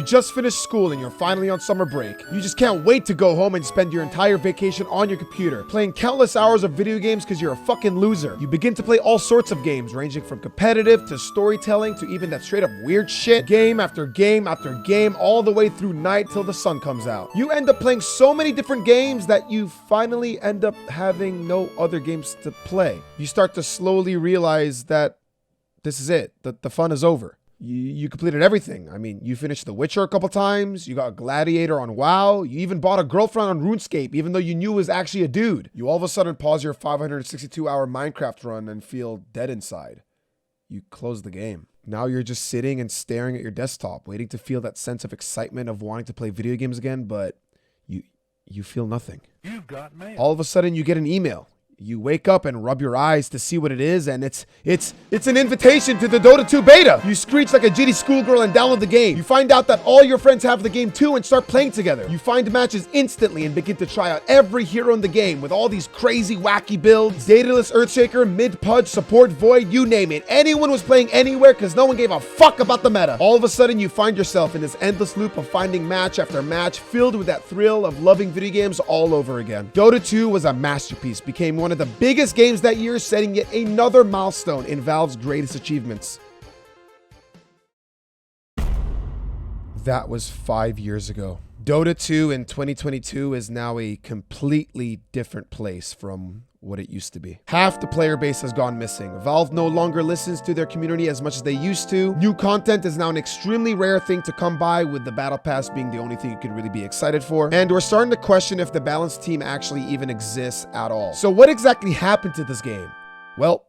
You just finished school and you're finally on summer break. You just can't wait to go home and spend your entire vacation on your computer, playing countless hours of video games because you're a fucking loser. You begin to play all sorts of games, ranging from competitive to storytelling to even that straight up weird shit. Game after game after game, all the way through night till the sun comes out. You end up playing so many different games that you finally end up having no other games to play. You start to slowly realize that this is it. The fun is over. You completed everything. I mean, you finished The Witcher a couple times. You got a Gladiator on WoW. You even bought a girlfriend on RuneScape, even though you knew it was actually a dude. You all of a sudden pause your 562-hour Minecraft run and feel dead inside. You close the game. Now you're just sitting and staring at your desktop, waiting to feel that sense of excitement of wanting to play video games again, but you feel nothing. You've got mail. All of a sudden you get an email. You wake up and rub your eyes to see what it is, and it's an invitation to the Dota 2 beta. You screech like a giddy schoolgirl and download the game. You find out that all your friends have the game too and start playing together. You find matches instantly and begin to try out every hero in the game with all these crazy, wacky builds. Dataless Earthshaker, mid-pudge, support void, you name it. Anyone was playing anywhere because no one gave a fuck about the meta. All of a sudden, you find yourself in this endless loop of finding match after match filled with that thrill of loving video games all over again. Dota 2 was a masterpiece, became one of the biggest games that year, setting yet another milestone in Valve's greatest achievements. That was 5 years ago. Dota 2 in 2022 is now a completely different place from what it used to be. Half the player base has gone missing. Valve no longer listens to their community as much as they used to. New content is now an extremely rare thing to come by, with the battle pass being the only thing you can really be excited for. And we're starting to question if the balanced team actually even exists at all. So what exactly happened to this game? Well,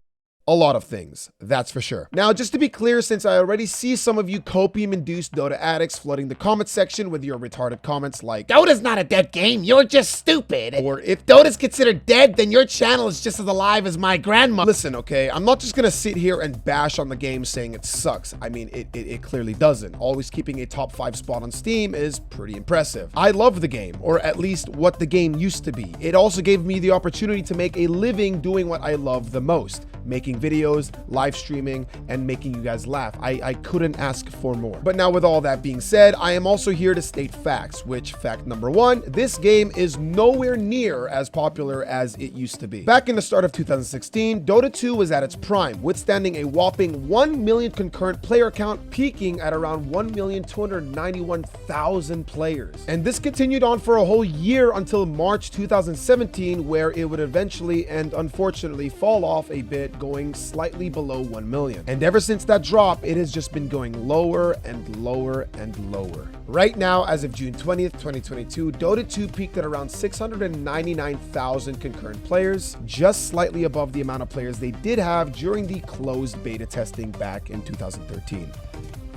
a lot of things, that's for sure. Now, just to be clear, since I already see some of you copium-induced Dota addicts flooding the comment section with your retarded comments like, "Dota's not a dead game, you're just stupid," or "If Dota's considered dead, then your channel is just as alive as my grandma." Listen, okay, I'm not just gonna sit here and bash on the game saying it sucks. I mean, it clearly doesn't. Always keeping a top 5 spot on Steam is pretty impressive. I love the game, or at least what the game used to be. It also gave me the opportunity to make a living doing what I love the most: making videos, live streaming, and making you guys laugh. I couldn't ask for more. But now, with all that being said, I am also here to state facts, which fact number 1, this game is nowhere near as popular as it used to be. Back in the start of 2016, Dota 2 was at its prime, withstanding a whopping 1 million concurrent player count, peaking at around 1,291,000 players. And this continued on for a whole year until March 2017, where it would eventually and unfortunately fall off a bit, going slightly below 1 million. And ever since that drop, it has just been going lower and lower and lower. Right now, as of June 20th, 2022, Dota 2 peaked at around 699,000 concurrent players, just slightly above the amount of players they did have during the closed beta testing back in 2013.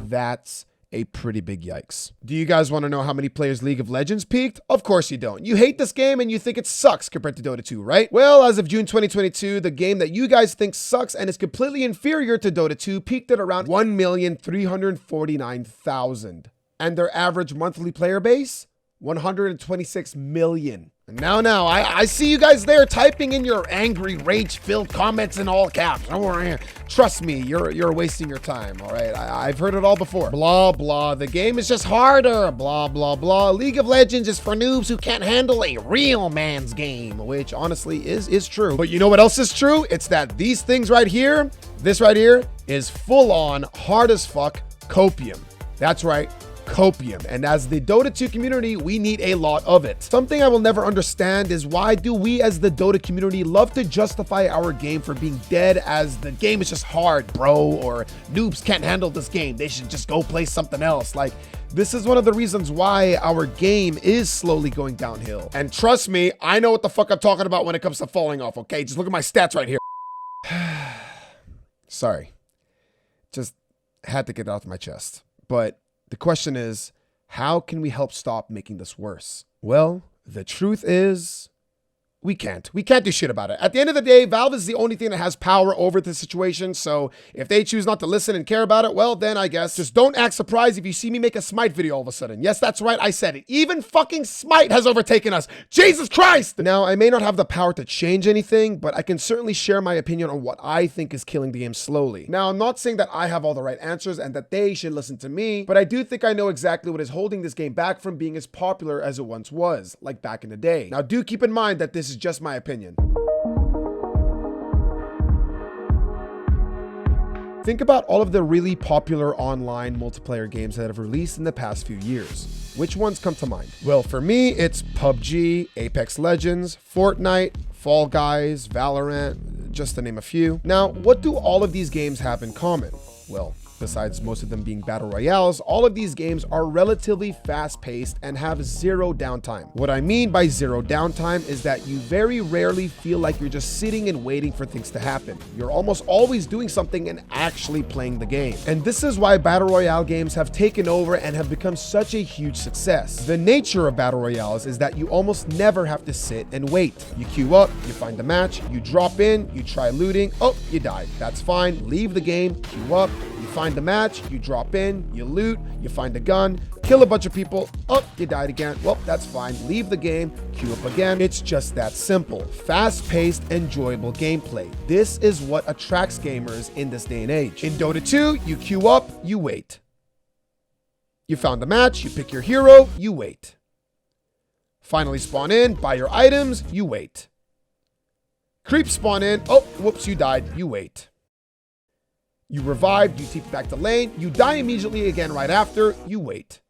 That's a pretty big yikes. Do you guys want to know how many players League of Legends peaked? Of course you don't. You hate this game and you think it sucks compared to Dota 2, right? Well, as of June 2022, the game that you guys think sucks and is completely inferior to Dota 2 peaked at around 1,349,000. And their average monthly player base? 126 million. And now, I see you guys there typing in your angry, rage-filled comments in all caps. Don't worry. Trust me, you're wasting your time, all right? I've heard it all before. Blah, blah. The game is just harder. Blah, blah, blah. League of Legends is for noobs who can't handle a real man's game, which honestly is true. But you know what else is true? It's that these things right here, this right here, is full-on, hard as fuck copium. That's right. Copium. And as the Dota 2 community, we need a lot of it. Something I will never understand is why do we as the Dota community love to justify our game for being dead as the game is just hard, bro, or noobs can't handle this game, they should just go play something else. Like, this is one of the reasons why our game is slowly going downhill. And trust me, I know what the fuck I'm talking about when it comes to falling off, okay? Just look at my stats right here. Sorry. Just had to get it off my chest. But the question is, how can we help stop making this worse? Well, the truth is, We can't do shit about it. At the end of the day, Valve is the only thing that has power over the situation. So if they choose not to listen and care about it, well, then I guess just don't act surprised if you see me make a Smite video all of a sudden. Yes, that's right. I said it. Even fucking Smite has overtaken us. Jesus Christ. Now, I may not have the power to change anything, but I can certainly share my opinion on what I think is killing the game slowly. Now, I'm not saying that I have all the right answers and that they should listen to me, but I do think I know exactly what is holding this game back from being as popular as it once was, like back in the day. Now, do keep in mind that this is just my opinion. Think about all of the really popular online multiplayer games that have released in the past few years. Which ones come to mind? Well, for me, it's PUBG, Apex Legends, Fortnite, Fall Guys, Valorant, just to name a few. Now, what do all of these games have in common? Well, besides most of them being battle royales, all of these games are relatively fast-paced and have zero downtime. What I mean by zero downtime is that you very rarely feel like you're just sitting and waiting for things to happen. You're almost always doing something and actually playing the game. And this is why battle royale games have taken over and have become such a huge success. The nature of battle royales is that you almost never have to sit and wait. You queue up, you find a match, you drop in, you try looting, oh, you died. That's fine, leave the game, queue up, you find the match, you drop in, you loot, you find a gun, kill a bunch of people, oh, you died again, well, that's fine, leave the game, queue up again. It's just that simple. Fast-paced, enjoyable gameplay. This is what attracts gamers in this day and age. In Dota 2, you queue up, you wait. You found the match, you pick your hero, you wait. Finally spawn in, buy your items, you wait. Creeps spawn in, oh, whoops, you died, you wait. You revived, you TP back to lane, you die immediately again right after, you wait.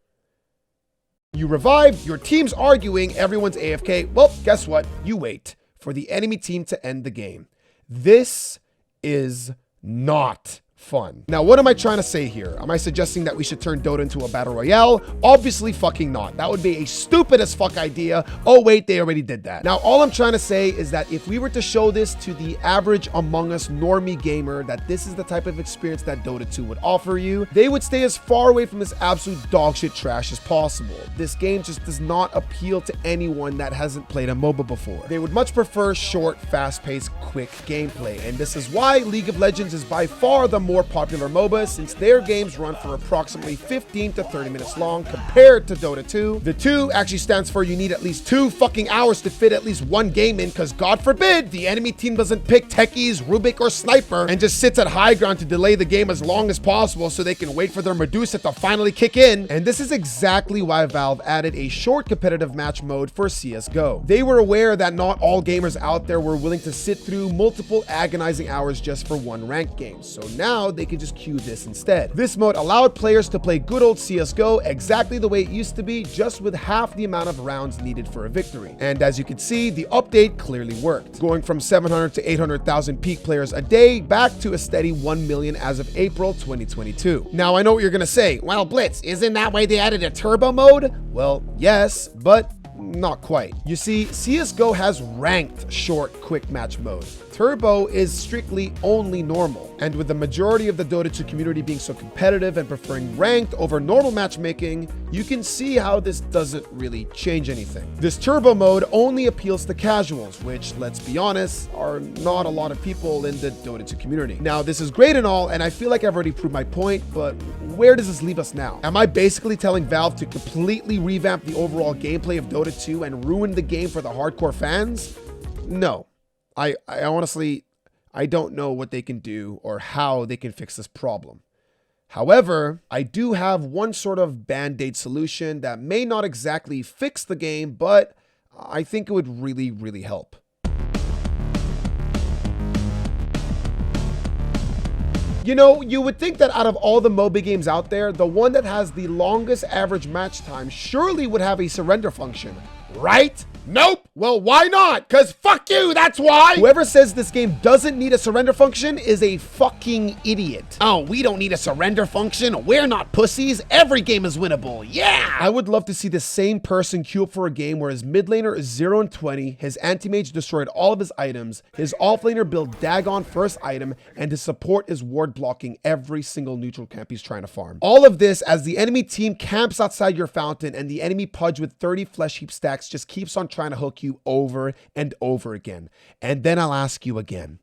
You revived, your team's arguing, everyone's AFK, well, guess what? You wait for the enemy team to end the game. This is not fun. Now, what am I trying to say here? Am I suggesting that we should turn Dota into a battle royale? Obviously fucking not. That would be a stupid as fuck idea. Oh wait, they already did that. Now, all I'm trying to say is that if we were to show this to the average Among Us normie gamer, that this is the type of experience that Dota 2 would offer you, they would stay as far away from this absolute dogshit trash as possible. This game just does not appeal to anyone that hasn't played a MOBA before. They would much prefer short, fast-paced, quick gameplay. And this is why League of Legends is by far the more popular MOBA, since their games run for approximately 15 to 30 minutes long compared to Dota 2. The 2 actually stands for you need at least 2 fucking hours to fit at least one game in, because God forbid the enemy team doesn't pick techies, Rubik, or Sniper and just sits at high ground to delay the game as long as possible so they can wait for their Medusa to finally kick in. And this is exactly why Valve added a short competitive match mode for CSGO. They were aware that not all gamers out there were willing to sit through multiple agonizing hours just for one ranked game. So now they could just queue this instead. This mode allowed players to play good old CSGO exactly the way it used to be, just with half the amount of rounds needed for a victory. And as you can see, the update clearly worked, going from 700 to 800,000 peak players a day back to a steady 1 million as of April 2022. Now, I know what you're gonna say. Well, Blitz, isn't that why they added a turbo mode? Well, yes, but not quite. You see, CSGO has ranked short quick match mode. Turbo is strictly only normal. And with the majority of the Dota 2 community being so competitive and preferring ranked over normal matchmaking, you can see how this doesn't really change anything. This turbo mode only appeals to casuals, which, let's be honest, are not a lot of people in the Dota 2 community. Now, this is great and all, and I feel like I've already proved my point, but where does this leave us now? Am I basically telling Valve to completely revamp the overall gameplay of Dota 2 and ruin the game for the hardcore fans? No. I honestly, I don't know what they can do or how they can fix this problem. However, I do have one sort of band-aid solution that may not exactly fix the game, but I think it would really, really help. You know, you would think that out of all the MOBA games out there, the one that has the longest average match time surely would have a surrender function, right? Nope. Well, why not? Because fuck you, that's why. Whoever says this game doesn't need a surrender function is a fucking idiot. Oh, we don't need a surrender function. We're not pussies. Every game is winnable. Yeah. I would love to see the same person queue up for a game where his mid laner is 0 and 20, his anti-mage destroyed all of his items, his off-laner built Dagon first item, and his support is ward blocking every single neutral camp he's trying to farm. All of this as the enemy team camps outside your fountain and the enemy pudge with 30 flesh heap stacks just keeps on trying to hook you over and over again. And then I'll ask you again,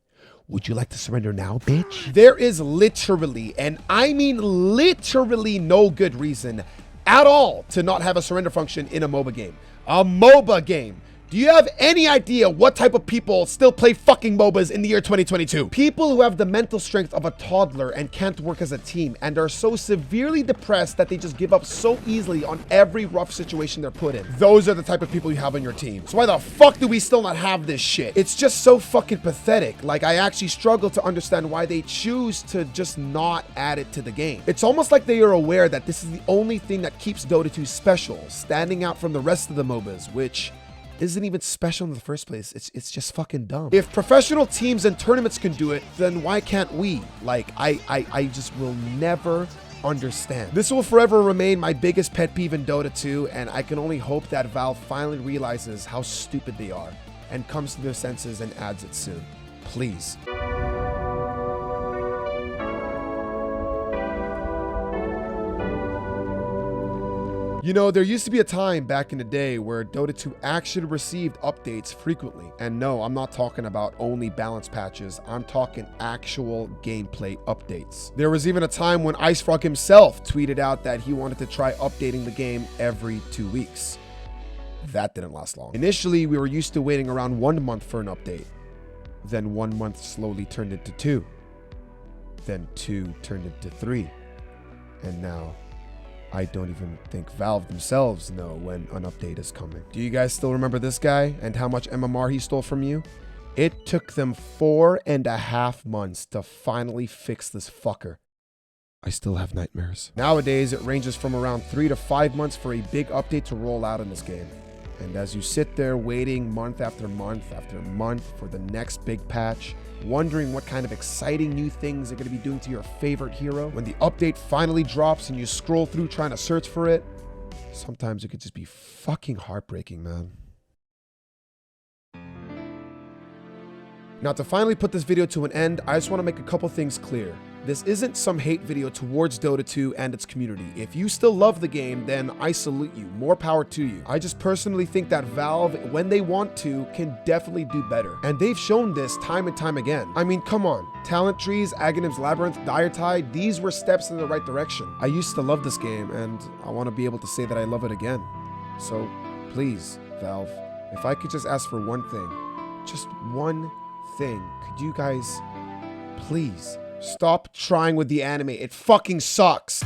would you like to surrender now, bitch? There is literally, and I mean literally, no good reason at all to not have a surrender function in a MOBA game. A MOBA game. Do you have any idea what type of people still play fucking MOBAs in the year 2022? People who have the mental strength of a toddler and can't work as a team and are so severely depressed that they just give up so easily on every rough situation they're put in. Those are the type of people you have on your team. So why the fuck do we still not have this shit? It's just so fucking pathetic. Like, I actually struggle to understand why they choose to just not add it to the game. It's almost like they are aware that this is the only thing that keeps Dota 2 special, standing out from the rest of the MOBAs, which isn't even special in the first place. It's just fucking dumb. If professional teams and tournaments can do it, then why can't we? Like, I just will never understand. This will forever remain my biggest pet peeve in Dota 2, and I can only hope that Valve finally realizes how stupid they are and comes to their senses and adds it soon. Please. You know, there used to be a time back in the day where Dota 2 actually received updates frequently. And no, I'm not talking about only balance patches. I'm talking actual gameplay updates. There was even a time when IceFrog himself tweeted out that he wanted to try updating the game every 2 weeks. That didn't last long. Initially, we were used to waiting around 1 month for an update. Then 1 month slowly turned into 2. Then 2 turned into 3. And now, I don't even think Valve themselves know when an update is coming. Do you guys still remember this guy and how much MMR he stole from you? It took them 4.5 months to finally fix this fucker. I still have nightmares. Nowadays, it ranges from around 3 to 5 months for a big update to roll out in this game. And as you sit there waiting month after month after month for the next big patch, wondering what kind of exciting new things they're going to be doing to your favorite hero, when the update finally drops and you scroll through trying to search for it, sometimes it could just be fucking heartbreaking, man. Now, to finally put this video to an end, I just want to make a couple things clear. This isn't some hate video towards Dota 2 and its community. If you still love the game, then I salute you. More power to you. I just personally think that Valve, when they want to, can definitely do better. And they've shown this time and time again. I mean, come on. Talent Trees, Aghanim's Labyrinth, Dire Tide, these were steps in the right direction. I used to love this game, and I want to be able to say that I love it again. So, please, Valve, if I could just ask for one thing, just one thing, could you guys please stop trying with the anime? It fucking sucks.